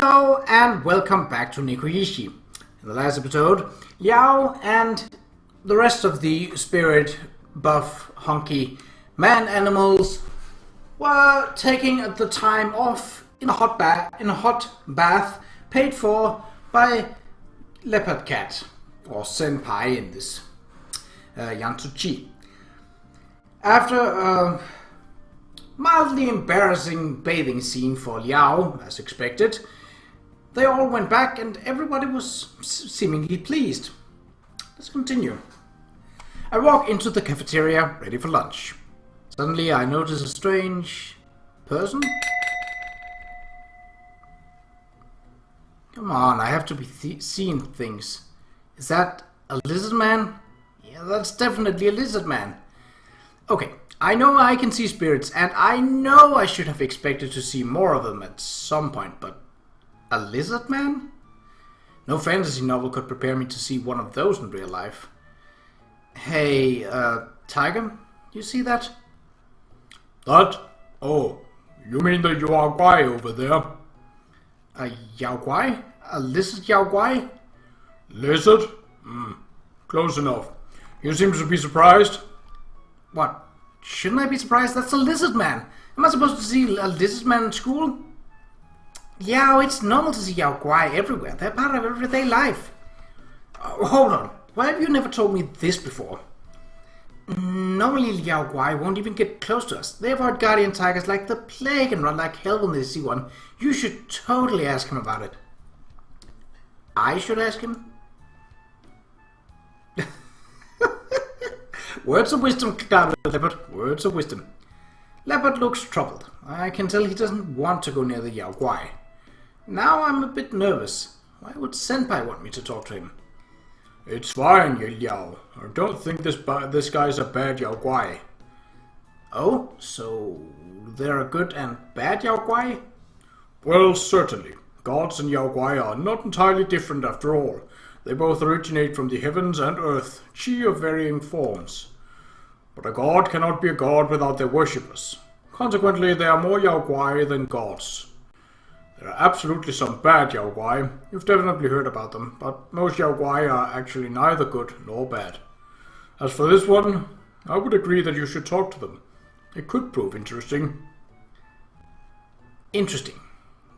Hello and welcome back to Nekojishi. In the last episode, Liao and the rest of the spirit buff hunky man animals were taking the time off in a hot bath paid for by Leopard Cat, or Senpai in this Yantsuchi. After a mildly embarrassing bathing scene for Liao, as expected, they all went back and everybody was seemingly pleased. Let's continue. I walk into the cafeteria, ready for lunch. Suddenly I notice a strange person. Come on, I have to be seeing things. Is that a lizard man? Yeah, that's definitely a lizard man. Okay, I know I can see spirits, and I know I should have expected to see more of them at some point, but a lizard man? No fantasy novel could prepare me to see one of those in real life. Hey, Tiger, you see that? That? Oh, you mean the Qa'Rajh over there? A Yaoguai? A lizard Yaoguai? Lizard? Close enough. You seem to be surprised? What? Shouldn't I be surprised? That's a lizard man. Am I supposed to see a lizard man in school? Yeah, it's normal to see Yaoguai everywhere. They're part of everyday life. Hold on. Why have you never told me this before? Normally Yaoguai won't even get close to us. They avoid guardian tigers like the plague and run like hell when they see one. You should totally ask him about it. I should ask him? Words of wisdom, Leopard. Words of wisdom. Leopard looks troubled. I can tell he doesn't want to go near the Yaoguai. Now I'm a bit nervous. Why would Senpai want me to talk to him? It's fine, Liao. I don't think this guy's a bad Yaoguai. Oh, so there are good and bad Yaoguai? Well, certainly. Gods and Yaoguai are not entirely different after all. They both originate from the heavens and earth, chi of varying forms. But a god cannot be a god without their worshippers. Consequently, there are more Yaoguai than gods. There are absolutely some bad Yaoguai. You've definitely heard about them, but most Yaoguai are actually neither good nor bad. As for this one, I would agree that you should talk to them. It could prove interesting. Interesting.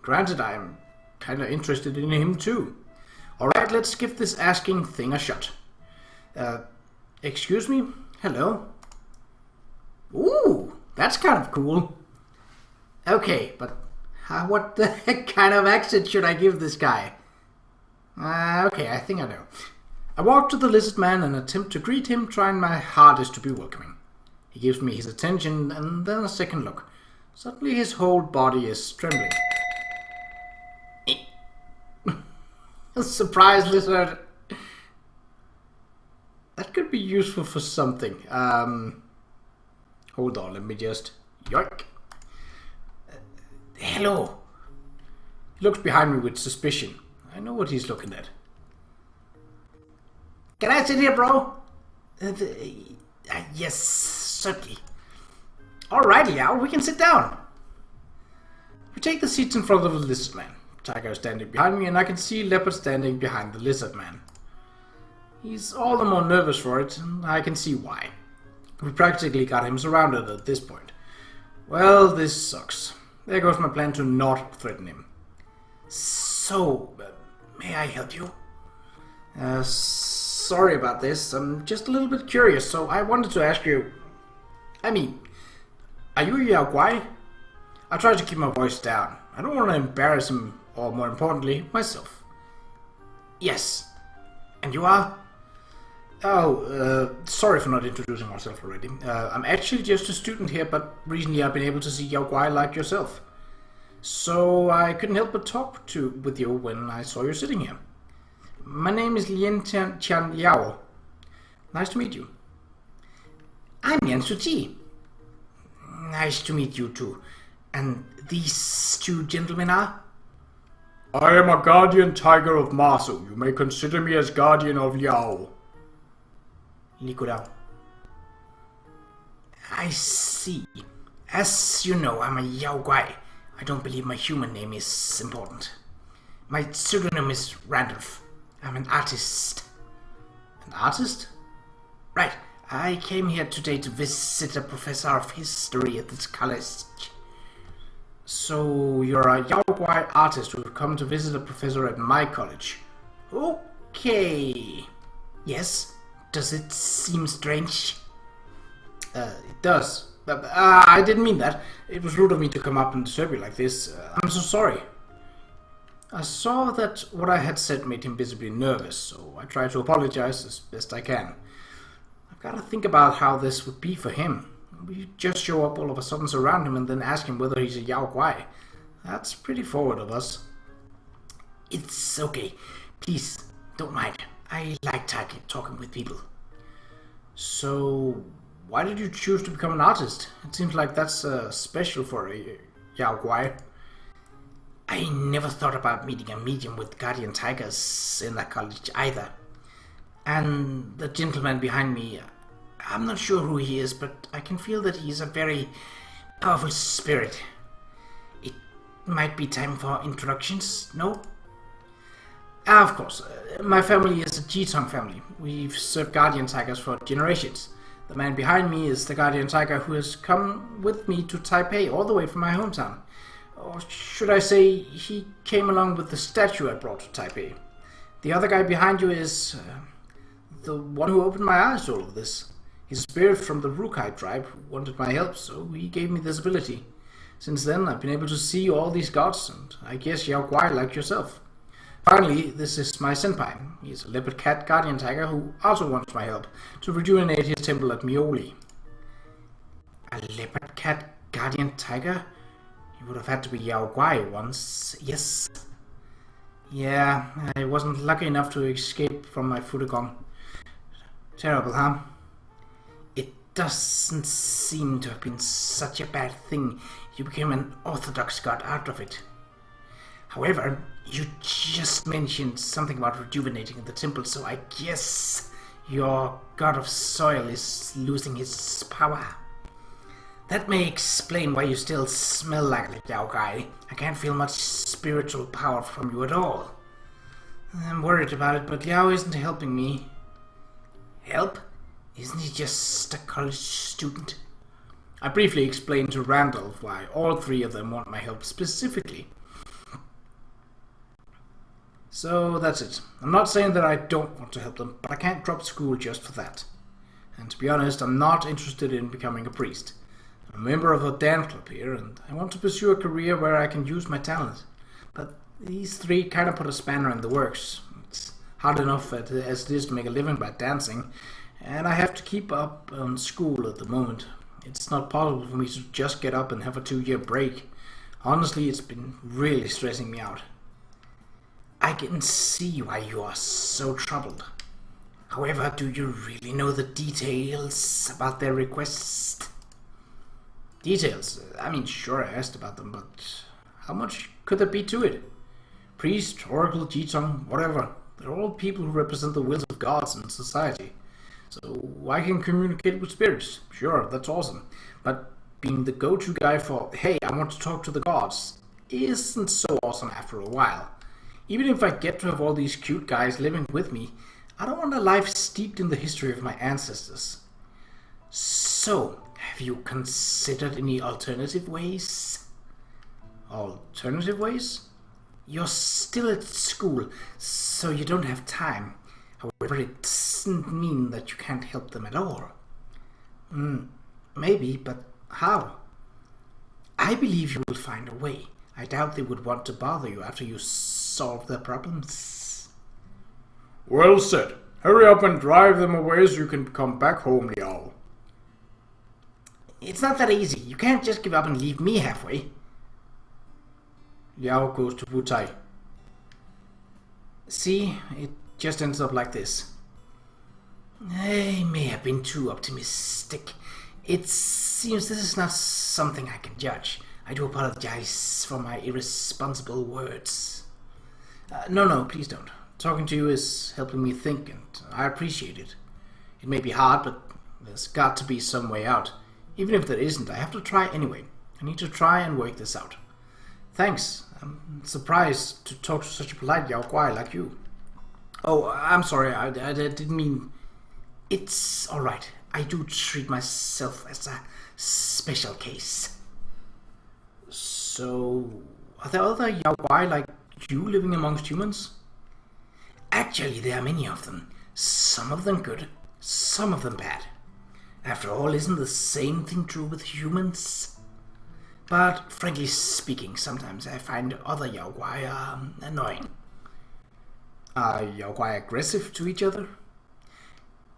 Granted, I am kinda interested in him too. Alright, let's give this asking thing a shot. Excuse me? Hello? Ooh, that's kind of cool. Okay, but what the heck kind of accent should I give this guy? Okay, I think I know. I walk to the lizard man and attempt to greet him, trying my hardest to be welcoming. He gives me his attention and then a second look. Suddenly his whole body is trembling. Surprise, lizard. That could be useful for something. Hold on, let me just... Yoink. Hello. He looks behind me with suspicion. I know what he's looking at. Can I sit here, bro? Yes, certainly. Alright, Liao, we can sit down. We take the seats in front of the lizard man. Tiger is standing behind me, and I can see Leopard standing behind the lizard man. He's all the more nervous for it, and I can see why. We practically got him surrounded at this point. Well, this sucks. There goes my plan to not threaten him. So, may I help you? Sorry about this. I'm just a little bit curious, so I wanted to ask you... I mean, are you a Yaoguai? I try to keep my voice down. I don't want to embarrass him, or more importantly, myself. Yes. And you are? Oh, sorry for not introducing myself already. I'm actually just a student here, but recently I've been able to see Yaoguai like yourself. So I couldn't help but talk with you when I saw you sitting here. My name is Liao. Nice to meet you. I'm Yantsuchi. Nice to meet you too. And these two gentlemen are? I am a guardian tiger of Masu. You may consider me as guardian of Liao. Liao. I see. As you know, I'm a Yaoguai. I don't believe my human name is important. My pseudonym is Randolph. I'm an artist. An artist? Right. I came here today to visit a professor of history at this college. So you're a Yaoguai artist who's come to visit a professor at my college. Okay. Yes. Does it seem strange? It does. I didn't mean that. It was rude of me to come up and disturb you like this. I'm so sorry. I saw that what I had said made him visibly nervous, so I tried to apologize as best I can. I've got to think about how this would be for him. We just show up all of a sudden, surround him, and then ask him whether he's a Yaoguai. That's pretty forward of us. It's okay. Please, don't mind. I like talking with people. So, why did you choose to become an artist? It seems like that's special for a Yaoguai. I never thought about meeting a medium with guardian tigers in that college either. And the gentleman behind me, I'm not sure who he is, but I can feel that he's a very powerful spirit. It might be time for introductions, no? Of course, my family is a Jitong family. We've served guardian tigers for generations. The man behind me is the guardian tiger who has come with me to Taipei all the way from my hometown. Or should I say, he came along with the statue I brought to Taipei. The other guy behind you is the one who opened my eyes to all of this. He's a spirit from the Rukai tribe who wanted my help, so he gave me this ability. Since then, I've been able to see all these gods, and I guess Yaoguai like yourself. Finally, this is my senpai. He's a leopard cat guardian tiger who also wants my help to rejuvenate his temple at Mioli. A leopard cat guardian tiger? He would have had to be Yaoguai once, yes. Yeah, I wasn't lucky enough to escape from my Fudagong. Terrible, huh? It doesn't seem to have been such a bad thing. You became an orthodox god out of it. However, you just mentioned something about rejuvenating the temple, so I guess your god of soil is losing his power. That may explain why you still smell like a Yaoguai. I can't feel much spiritual power from you at all. I'm worried about it, but Liao isn't helping me. Help? Isn't he just a college student? I briefly explained to Randolph why all three of them want my help specifically. So that's it. I'm not saying that I don't want to help them, but I can't drop school just for that. And to be honest, I'm not interested in becoming a priest. I'm a member of a dance club here, and I want to pursue a career where I can use my talent. But these three kind of put a spanner in the works. It's hard enough as it is to make a living by dancing, and I have to keep up on school at the moment. It's not possible for me to just get up and have a 2-year break. Honestly, it's been really stressing me out. I can see why you are so troubled. However, do you really know the details about their request? Details? I mean, sure, I asked about them, but how much could there be to it? Priest, oracle, Jitong, whatever. They're all people who represent the wills of gods in society. So I can communicate with spirits. Sure, that's awesome. But being the go-to guy for, hey, I want to talk to the gods, isn't so awesome after a while. Even if I get to have all these cute guys living with me, I don't want a life steeped in the history of my ancestors. So, have you considered any alternative ways? Alternative ways? You're still at school, so you don't have time. However, it doesn't mean that you can't help them at all. Maybe, but how? I believe you will find a way. I doubt they would want to bother you after you solve their problems. Well said. Hurry up and drive them away so you can come back home, Liao. It's not that easy. You can't just give up and leave me halfway. Liao goes to Wutai. See, it just ends up like this. I may have been too optimistic. It seems this is not something I can judge. I do apologize for my irresponsible words. No, please don't. Talking to you is helping me think, and I appreciate it. It may be hard, but there's got to be some way out. Even if there isn't, I have to try anyway. I need to try and work this out. Thanks. I'm surprised to talk to such a polite Yao Guai like you. Oh, I'm sorry, I didn't mean... It's alright. I do treat myself as a special case. So, are there other Yao Guai like you living amongst humans? Actually, there are many of them. Some of them good, some of them bad. After all, isn't the same thing true with humans? But frankly speaking, sometimes I find other Yao Guai annoying. Are Yao Guai aggressive to each other?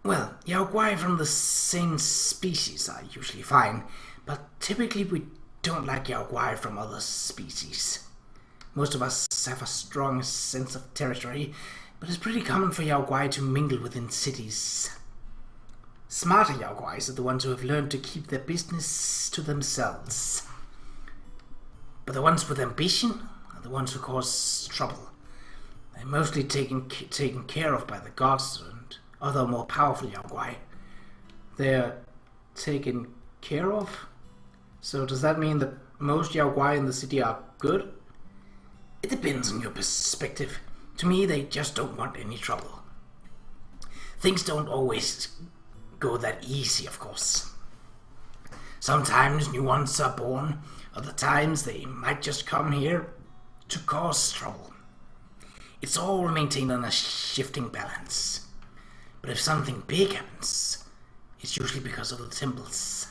Well, Yao Guai from the same species are usually fine, but typically we don't like Yao Guai from other species. Most of us have a strong sense of territory, but it's pretty common for Yao Guai to mingle within cities. Smarter Yao Guais are the ones who have learned to keep their business to themselves. But the ones with ambition are the ones who cause trouble. They're mostly taken care of by the gods and other more powerful Yao Guai. They're taken care of? So does that mean that most Yao Guai in the city are good? It depends on your perspective. To me, they just don't want any trouble. Things don't always go that easy, of course. Sometimes new ones are born, other times they might just come here to cause trouble. It's all maintained on a shifting balance. But if something big happens, it's usually because of the temples.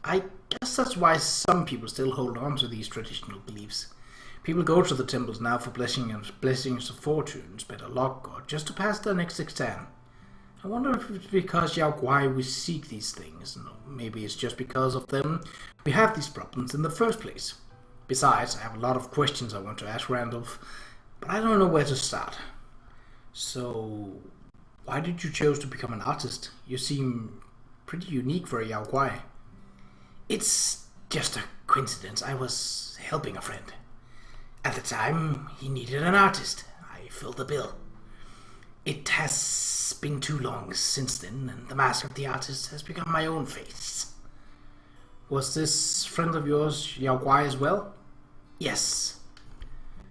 I guess that's why some people still hold on to these traditional beliefs. People go to the temples now for blessings of fortunes, better luck, or just to pass their next exam. I wonder if it's because Yao Guai we seek these things. No, maybe it's just because of them we have these problems in the first place. Besides, I have a lot of questions I want to ask Randolph, but I don't know where to start. So, why did you choose to become an artist? You seem pretty unique for a Yao Guai. It's just a coincidence. I was helping a friend. At the time, he needed an artist. I filled the bill. It has been too long since then, and the mask of the artist has become my own face. Was this friend of yours Yao Guai as well? Yes.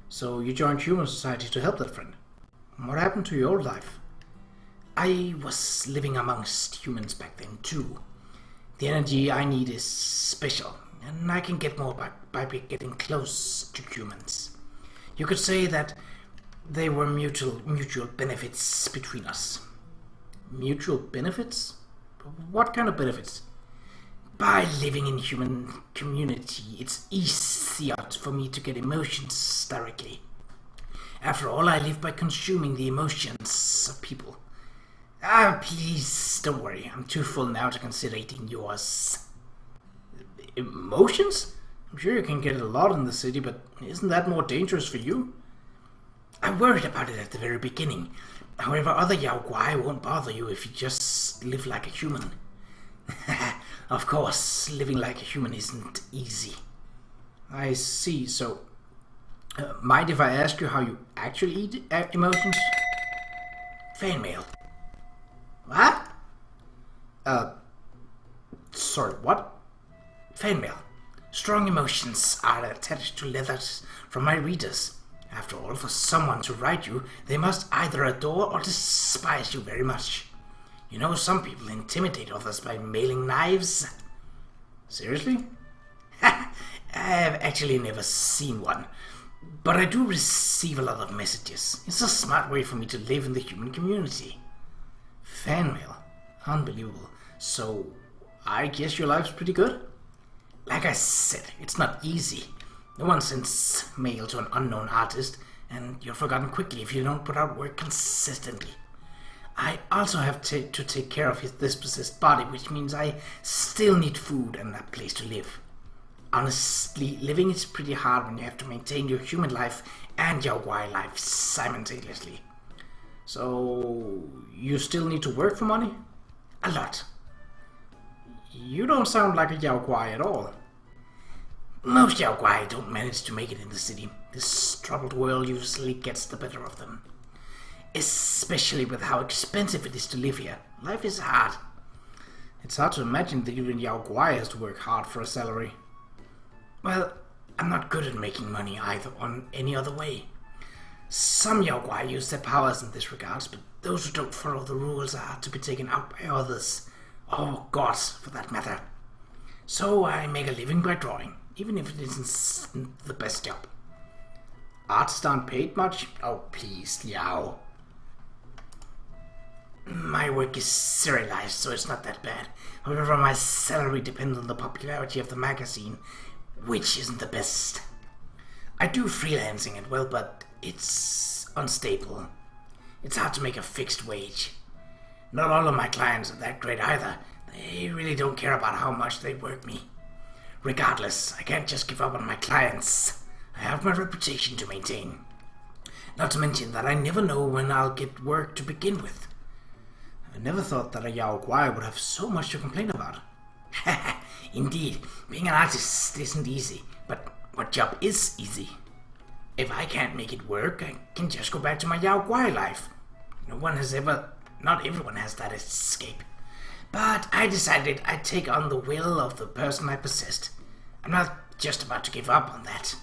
So you joined Human Society to help that friend. What happened to your old life? I was living amongst humans back then too. The energy I need is special, and I can get more by getting close to humans. You could say that they were mutual benefits between us. Mutual benefits? What kind of benefits? By living in human community, it's easier for me to get emotions directly. After all, I live by consuming the emotions of people. Please, don't worry. I'm too full now to consider eating yours. Emotions? I'm sure you can get a lot in the city, but isn't that more dangerous for you? I worried about it at the very beginning. However, other Yao Guai won't bother you if you just live like a human. Of course, living like a human isn't easy. I see, so... mind if I ask you how you actually eat emotions? Fan mail. What? Sorry, what? Fan mail. Strong emotions are attached to letters from my readers. After all, for someone to write you, they must either adore or despise you very much. You know, some people intimidate others by mailing knives. Seriously? I have actually never seen one. But I do receive a lot of messages. It's a smart way for me to live in the human community. Fan mail. Unbelievable. So, I guess your life's pretty good? Like I said, it's not easy. No one sends mail to an unknown artist, and you're forgotten quickly if you don't put out work consistently. I also have to take care of this possessed body, which means I still need food and a place to live. Honestly, living is pretty hard when you have to maintain your human life and your wild life simultaneously. So, you still need to work for money? A lot. You don't sound like a Yao Guai at all. Most Yao Guai don't manage to make it in the city. This troubled world usually gets the better of them. Especially with how expensive it is to live here. Life is hard. It's hard to imagine that even Yao Guai has to work hard for a salary. Well, I'm not good at making money either on any other way. Some Yaoguai use their powers in this regards, but those who don't follow the rules are to be taken out by others. Or gods, for that matter. So I make a living by drawing, even if it isn't the best job. Artists aren't paid much? Oh please, Liao. My work is serialized, so it's not that bad. However, my salary depends on the popularity of the magazine, which isn't the best. I do freelancing as well, but it's unstable. It's hard to make a fixed wage. Not all of my clients are that great either. They really don't care about how much they work me. Regardless, I can't just give up on my clients. I have my reputation to maintain. Not to mention that I never know when I'll get work to begin with. I never thought that a Yaoguai would have so much to complain about. Indeed, being an artist isn't easy, but what job is easy? If I can't make it work, I can just go back to my Yaoguai life. Not everyone has that escape. But I decided I'd take on the will of the person I possessed. I'm not just about to give up on that.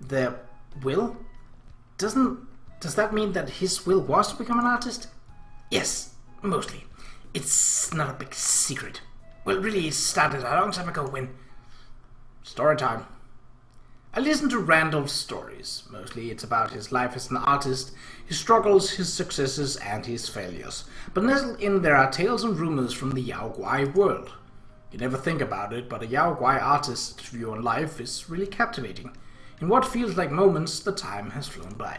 The will? Does that mean that his will was to become an artist? Yes, mostly. It's not a big secret. Well, really, it started a long time ago when... Story time. I listen to Randolph's stories. Mostly it's about his life as an artist, his struggles, his successes, and his failures. But nestled in there are tales and rumors from the Yaoguai world. You never think about it, but a Yaoguai artist's view on life is really captivating. In what feels like moments, the time has flown by.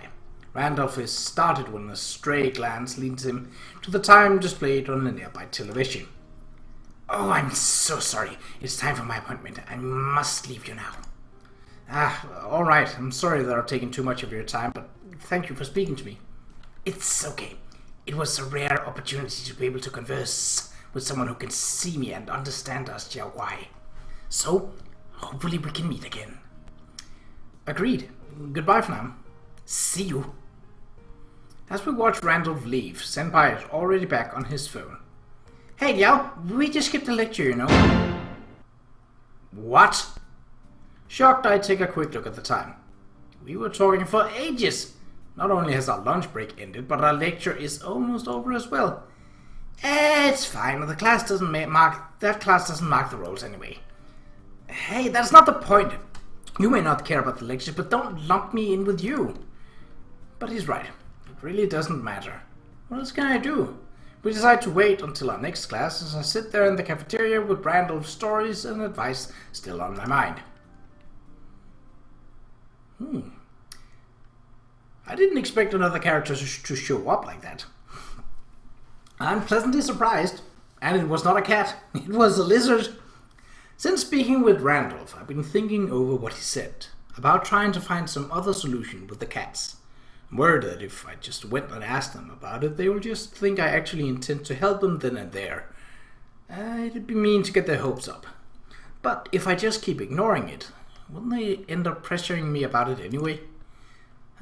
Randolph is started when a stray glance leads him to the time displayed on a nearby television. Oh, I'm so sorry. It's time for my appointment. I must leave you now. Alright. I'm sorry that I've taken too much of your time, but thank you for speaking to me. It's okay. It was a rare opportunity to be able to converse with someone who can see me and understand us Yaoguai. So, hopefully we can meet again. Agreed. Goodbye for now. See you. As we watch Randolph leave, Senpai is already back on his phone. Hey Liao, we just skipped the lecture, you know. What? Shocked, I take a quick look at the time. We were talking for ages. Not only has our lunch break ended, but our lecture is almost over as well. It's fine. That class doesn't mark the roles anyway. Hey, that's not the point. You may not care about the lecture, but don't lump me in with you. But he's right. It really doesn't matter. What else can I do? We decide to wait until our next class as I sit there in the cafeteria with Randolph's stories and advice still on my mind. I didn't expect another character to show up like that. I'm pleasantly surprised. And it was not a cat. It was a lizard. Since speaking with Randolph, I've been thinking over what he said about trying to find some other solution with the cats. I'm worried that if I just went and asked them about it, they will just think I actually intend to help them then and there. It'd be mean to get their hopes up. But if I just keep ignoring it, wouldn't they end up pressuring me about it anyway?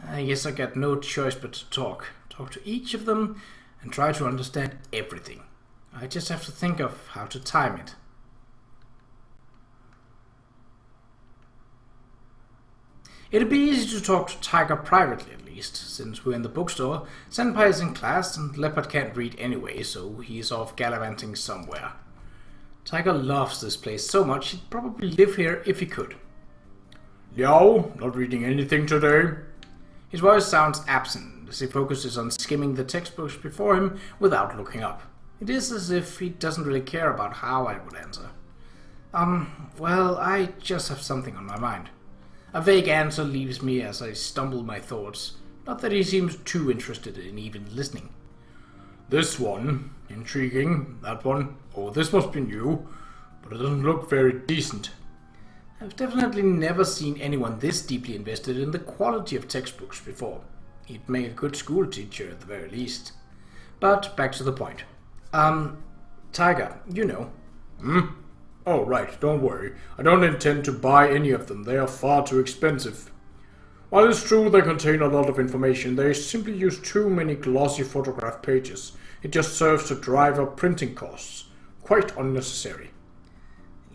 I guess I got no choice but to talk to each of them and try to understand everything. I just have to think of how to time it. It'd be easy to talk to Tiger privately at least, since we're in the bookstore, Senpai is in class and Leopard can't read anyway, so he's off gallivanting somewhere. Tiger loves this place so much he'd probably live here if he could. Liao, not reading anything today? His voice sounds absent as he focuses on skimming the textbooks before him without looking up. It is as if he doesn't really care about how I would answer. Well, I just have something on my mind. A vague answer leaves me as I stumble my thoughts. Not that he seems too interested in even listening. This one, intriguing. That one, oh, this must be new, but it doesn't look very decent. I've definitely never seen anyone this deeply invested in the quality of textbooks before. He'd make a good school teacher at the very least. But back to the point. Tiger, you know. Oh, right, don't worry. I don't intend to buy any of them. They are far too expensive. While it's true they contain a lot of information, they simply use too many glossy photograph pages. It just serves to drive up printing costs. Quite unnecessary.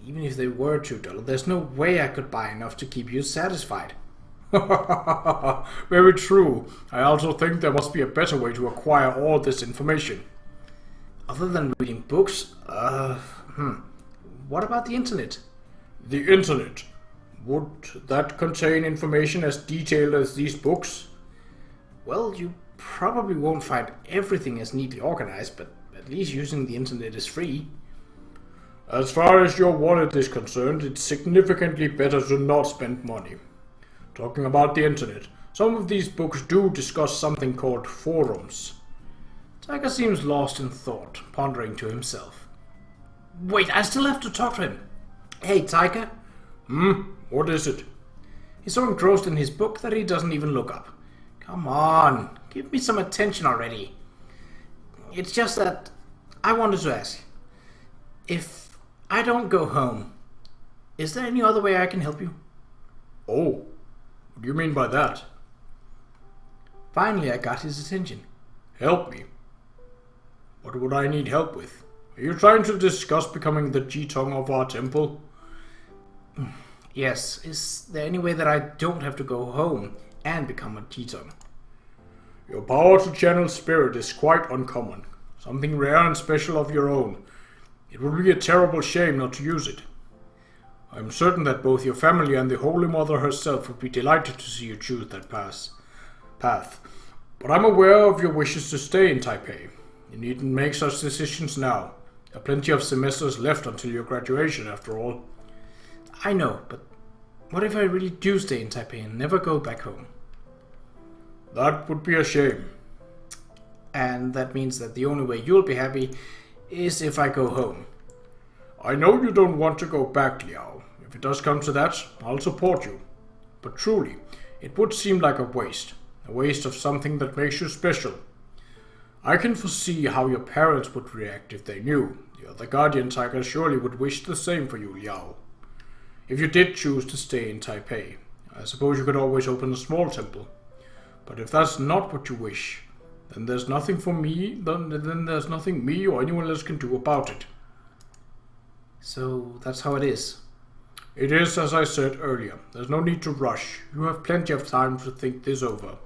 Even if they were $2, there's no way I could buy enough to keep you satisfied. Very true. I also think there must be a better way to acquire all this information. Other than reading books, what about the internet? The internet. Would that contain information as detailed as these books? Well, you probably won't find everything as neatly organized, but at least using the internet is free. As far as your wallet is concerned, it's significantly better to not spend money. Talking about the internet, some of these books do discuss something called forums. Tiger seems lost in thought, pondering to himself. Wait, I still have to talk to him. Hey, Tiger. What is it? He's so engrossed in his book that he doesn't even look up. Come on, give me some attention already. It's just that I wanted to ask. If I don't go home, is there any other way I can help you? Oh, what do you mean by that? Finally, I got his attention. Help me? What would I need help with? Are you trying to discuss becoming the Jitong of our temple? Yes, is there any way that I don't have to go home and become a Jitong? Your power to channel spirit is quite uncommon. Something rare and special of your own. It would be a terrible shame not to use it. I am certain that both your family and the Holy Mother herself would be delighted to see you choose that path. But I'm aware of your wishes to stay in Taipei. You needn't make such decisions now. There are plenty of semesters left until your graduation, after all. I know, but what if I really do stay in Taipei and never go back home? That would be a shame. And that means that the only way you'll be happy is if I go home. I know you don't want to go back, Liao. If it does come to that, I'll support you. But truly, it would seem like a waste of something that makes you special. I can foresee how your parents would react if they knew. The other guardian tiger surely would wish the same for you, Liao. If you did choose to stay in Taipei, I suppose you could always open a small temple. But if that's not what you wish, then there's nothing there's nothing me or anyone else can do about it. So that's how it is. It is as I said earlier. There's no need to rush. You have plenty of time to think this over.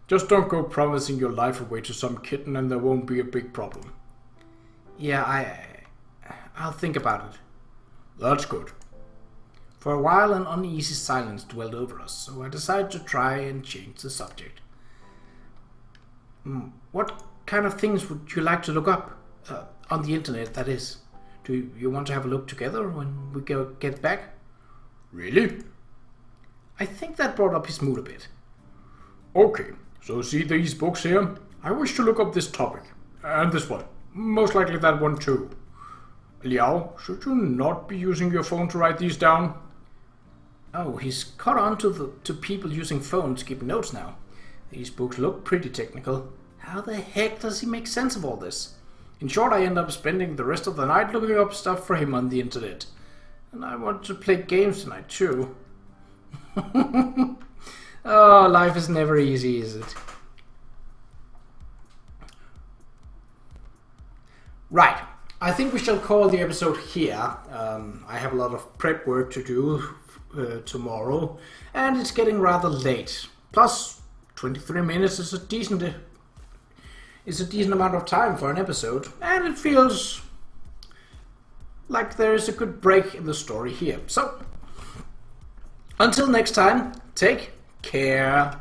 Just don't go promising your life away to some kitten and there won't be a big problem. Yeah, I'll think about it. That's good. For a while an uneasy silence dwelled over us, so I decided to try and change the subject. What kind of things would you like to look up? On the internet, that is. Do you want to have a look together when we get back? Really? I think that brought up his mood a bit. Okay, so see these books here? I wish to look up this topic. And this one. Most likely that one too. Liao, should you not be using your phone to write these down? Oh, he's caught on to people using phones to keep notes now. These books look pretty technical. How the heck does he make sense of all this? In short, I end up spending the rest of the night looking up stuff for him on the internet. And I want to play games tonight too. Oh, life is never easy, is it? Right. I think we shall call the episode here. I have a lot of prep work to do tomorrow, and it's getting rather late. Plus, 23 minutes is a decent amount of time for an episode, and it feels like there is a good break in the story here. So, until next time, take care.